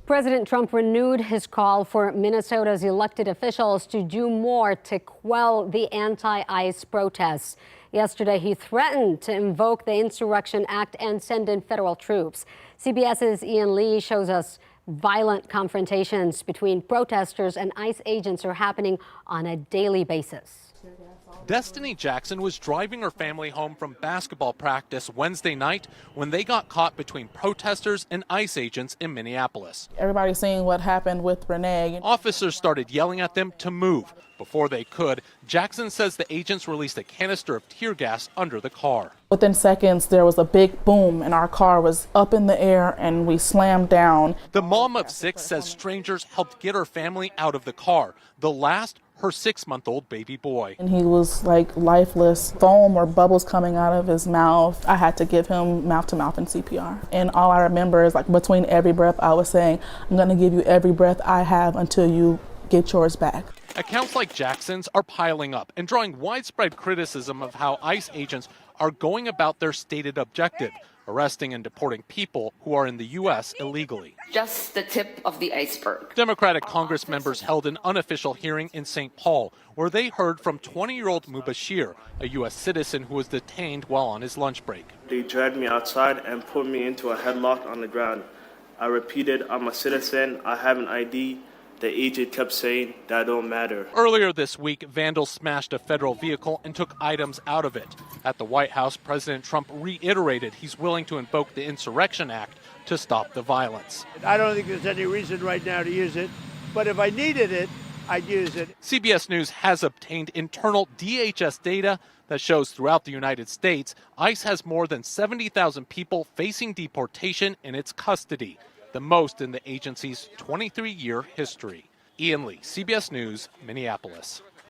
President Trump renewed his call for Minnesota's elected officials to do more to quell the anti-ICE protests. Yesterday, he threatened to invoke the Insurrection Act and send in federal troops. CBS's Ian Lee shows us violent confrontations between protesters and ICE agents are happening on a daily basis. Destiny Jackson was driving her family home from basketball practice Wednesday night when they got caught between protesters and ICE agents in Minneapolis. Everybody's seeing what happened with Renee. Officers started yelling at them to move. Before they could, Jackson says the agents released a canister of tear gas under the car. Within seconds, there was a big boom and our car was up in the air and we slammed down. The mom of 6 says strangers helped get her family out of the car. The last, her 6-month-old baby boy. And he was like lifeless, foam or bubbles coming out of his mouth. I had to give him mouth-to-mouth and CPR. And all I remember is like between every breath I was saying, I'm gonna give you every breath I have until you get yours back. Accounts like Jackson's are piling up and drawing widespread criticism of how ICE agents are going about their stated objective, arresting and deporting people who are in the U.S. illegally. Just the tip of the iceberg. Democratic Congress members held an unofficial hearing in St. Paul where they heard from 20-year-old Mubashir, a U.S. citizen who was detained while on his lunch break. They dragged me outside and put me into a headlock on the ground. I repeated, I'm a citizen, I have an ID. The agent kept saying, that don't matter. Earlier this week, vandals smashed a federal vehicle and took items out of it. At the White House, President Trump reiterated he's willing to invoke the Insurrection Act to stop the violence. I don't think there's any reason right now to use it, but if I needed it, I'd use it. CBS News has obtained internal DHS data that shows throughout the United States, ICE has more than 70,000 people facing deportation in its custody, the most in the agency's 23-year history. Ian Lee, CBS News, Minneapolis.